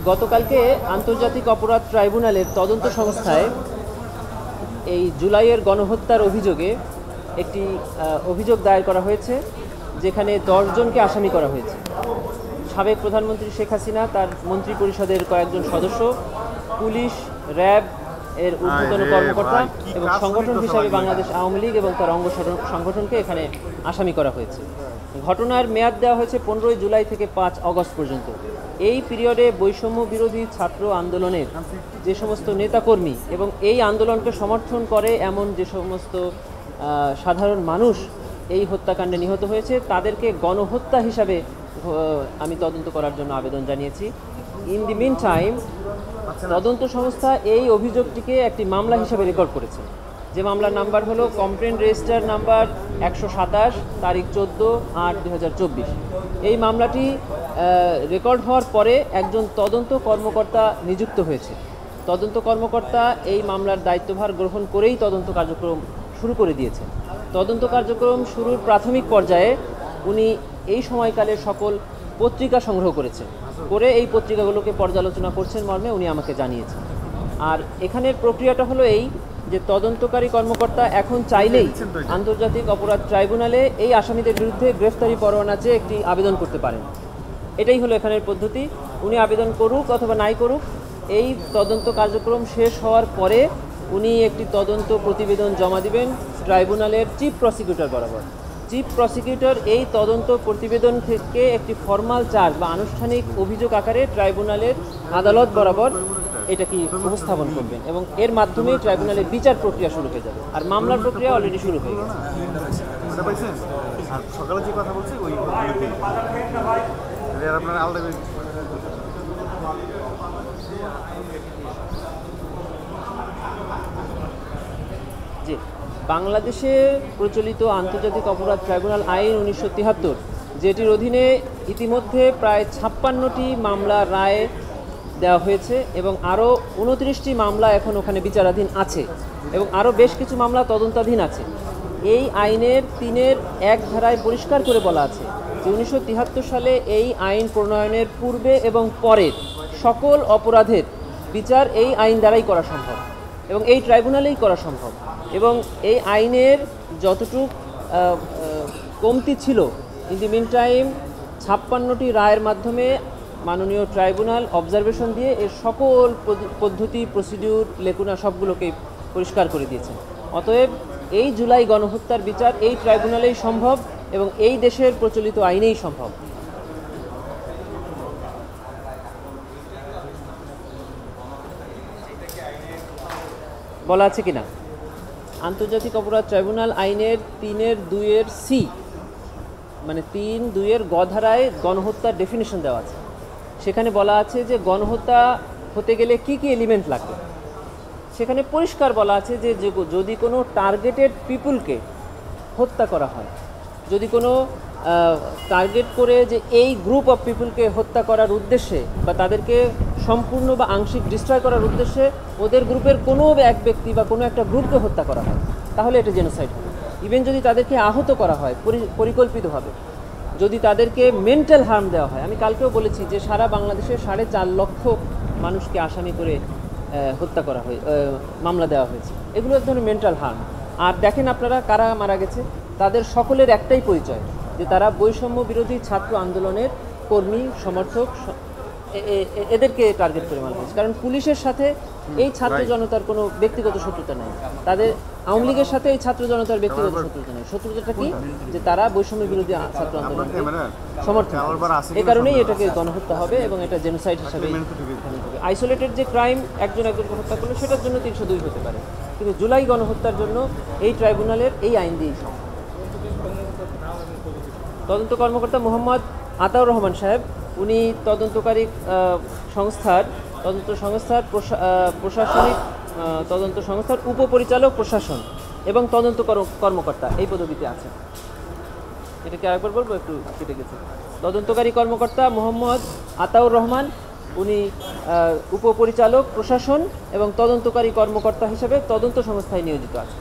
গতকালকে আন্তর্জাতিক অপরাধ ট্রাইব্যুনালের তদন্ত সংস্থায় এই জুলাইয়ের গণহত্যার অভিযোগে একটি অভিযোগ দায়ের করা হয়েছে, যেখানে 10 জনকে আসামি করা হয়েছে। সাবেক প্রধানমন্ত্রী শেখ হাসিনা, তার মন্ত্রী পরিষদের কয়েকজন সদস্য, পুলিশ, র্যাব এর ঊর্ধ্বতন কর্মকর্তা এবং সংগঠন হিসাবে বাংলাদেশ আওয়ামী লীগ এবং তার অঙ্গ সংগঠনকে এখানে আসামি করা হয়েছে। ঘটনার মেয়াদ দেওয়া হয়েছে 15 জুলাই থেকে 5 আগস্ট পর্যন্ত। এই পিরিয়ডে বৈষম্য বিরোধী ছাত্র আন্দোলনের যে সমস্ত নেতাকর্মী এবং এই আন্দোলনকে সমর্থন করে এমন যে সমস্ত সাধারণ মানুষ এই হত্যাকাণ্ডে নিহত হয়েছে, তাদেরকে গণহত্যা হিসাবে আমি তদন্ত করার জন্য আবেদন জানিয়েছি। ইন দি মিন টাইম তদন্ত সংস্থা এই অভিযোগটিকে একটি মামলা হিসাবে রেকর্ড করেছে, যে মামলার নাম্বার হলো কমপ্লেন্ট রেজিস্টার নাম্বার 127, তারিখ 14/8/2024। এই মামলাটি রেকর্ড হওয়ার পরে একজন তদন্ত কর্মকর্তা নিযুক্ত হয়েছে। তদন্ত কর্মকর্তা এই মামলার দায়িত্বভার গ্রহণ করেই তদন্ত কার্যক্রম শুরু করে দিয়েছে। তদন্ত কার্যক্রম শুরুর প্রাথমিক পর্যায়ে উনি এই সময়কালে সকল পত্রিকা সংগ্রহ করে এই পত্রিকাগুলোকে পর্যালোচনা করছেন মর্মে উনি আমাকে জানিয়েছেন। আর এখানের প্রক্রিয়াটা হলো এই, যে তদন্তকারী কর্মকর্তা এখন চাইলেই আন্তর্জাতিক অপরাধ ট্রাইব্যুনালে এই আসামিদের বিরুদ্ধে গ্রেফতারি পরোয়ানা চেয়ে একটি আবেদন করতে পারেন। এটাই হলো এখানের পদ্ধতি। উনি আবেদন করুক অথবা নাই করুক, এই তদন্ত কার্যক্রম শেষ হওয়ার পরে উনি একটি তদন্ত প্রতিবেদন জমা দিবেন ট্রাইব্যুনালের চিফ প্রসিকিউটর বরাবর। চিফ প্রসিকিউটর এই তদন্ত প্রতিবেদন থেকে একটি ফর্মাল চার্জ বা আনুষ্ঠানিক অভিযোগ আকারে ট্রাইব্যুনালের আদালত বরাবর এটা কি উপস্থাপন করবেন এবং এর মাধ্যমে ট্রাইব্যুনালের বিচার প্রক্রিয়া শুরু হয়ে যাবে। আর মামলার প্রক্রিয়া অলরেডি শুরু হয়ে গেছে। সকালে যে কথা বলছি ওই আপনার আলাদা জি, বাংলাদেশে প্রচলিত আন্তর্জাতিক অপরাধ ট্রাইব্যুনাল আইন 1973, যেটির অধীনে ইতিমধ্যে প্রায় 56টি মামলা রায় দেওয়া হয়েছে এবং আরও 29টি মামলা এখন ওখানে বিচারাধীন আছে এবং আরও বেশ কিছু মামলা তদন্তাধীন আছে। এই আইনের 3-1 ধারায় পরিষ্কার করে বলা আছে যে 1973 সালে এই আইন প্রণয়নের পূর্বে এবং পরের সকল অপরাধের বিচার এই আইন দ্বারাই করা সম্ভব এবং এই ট্রাইব্যুনালেই করা সম্ভব। এবং এই আইনের যতটুক কমতি ছিল, ইন দি মিন টাইম 56টি রায়ের মাধ্যমে মাননীয় ট্রাইব্যুনাল অবজারভেশন দিয়ে এর সকল পদ্ধতি, প্রসিডিউর, লেকুনা সবগুলোকে পরিষ্কার করে দিয়েছেন। অতএব এই জুলাই গণহত্যার বিচার এই ট্রাইব্যুনালেই সম্ভব এবং এই দেশের প্রচলিত আইনেই সম্ভব। বলা আছে কিনা আন্তর্জাতিক অপরাধ ট্রাইব্যুনাল আইনের 3-2 মানে 3-2 গ ধারায় গণহত্যার ডেফিনেশন দেওয়া আছে। সেখানে বলা আছে যে গণহত্যা হতে গেলে কি কি এলিমেন্ট লাগবে। সেখানে পরিষ্কার বলা আছে যে যদি কোনো টার্গেটেড পিপুলকে হত্যা করা হয়, যদি কোনো টার্গেট করে যে এই গ্রুপ অফ পিপুলকে হত্যা করার উদ্দেশ্যে বা তাদেরকে সম্পূর্ণ বা আংশিক ডিস্ট্রয় করার উদ্দেশ্যে ওদের গ্রুপের কোনো এক ব্যক্তি বা কোনো একটা গ্রুপকে হত্যা করা হয়, তাহলে এটা জেনোসাইড হবে। ইভেন যদি তাদেরকে আহত করা হয় পরিকল্পিতভাবে, যদি তাদেরকে মেন্টাল হার্ম দেওয়া হয়। আমি কালকেও বলেছি যে সারা বাংলাদেশে 4.5 লক্ষ মানুষকে আসামি করে হত্যা করা হয়, মামলা দেওয়া হয়েছে। এগুলো এক ধরনের মেন্টাল হার্ম। আর দেখেন আপনারা কারা মারা গেছে, তাদের সকলের একটাই পরিচয়, যে তারা বৈষম্য বিরোধী ছাত্র আন্দোলনের কর্মী, সমর্থক, এদেরকে টার্গেট করে মারা হয়েছে। কারণ পুলিশের সাথে এই ছাত্র জনতার কোনো ব্যক্তিগত শত্রুতা নেই, তাদের আওয়ামী লীগের সাথে এই ছাত্র জনতার ব্যক্তিগত শত্রুতা নেই। শত্রুতাটা কি, যে তারা বৈষম্য বিরোধী ছাত্র আন্দোলনকে সমর্থন। এই কারণেই এটাকে গণহত্যা হবে এবং এটা জেনোসাইড হিসাবে। আইসোলেটেড যে ক্রাইম একজনকে হত্যা করলে সেটার জন্য 302 হতে পারে, কিন্তু জুলাই গণহত্যার জন্য এই ট্রাইব্যুনালের এই আইন দিয়েই সম্ভব। তদন্ত কর্মকর্তা মোহাম্মদ আতাউর রহমান সাহেব, উনি তদন্তকারী তদন্ত সংস্থার প্রশাসনিক তদন্ত সংস্থার উপপরিচালক প্রশাসন এবং তদন্ত কর্মকর্তা এই পদবিতে আছেন। এটাকে আরেকবার বলবো, একটু কেটে গেছে। তদন্তকারী কর্মকর্তা মোহাম্মদ আতাউর রহমান, উনি উপপরিচালক প্রশাসন এবং তদন্তকারী কর্মকর্তা হিসেবে তদন্ত সংস্থায় নিয়োজিত আছেন।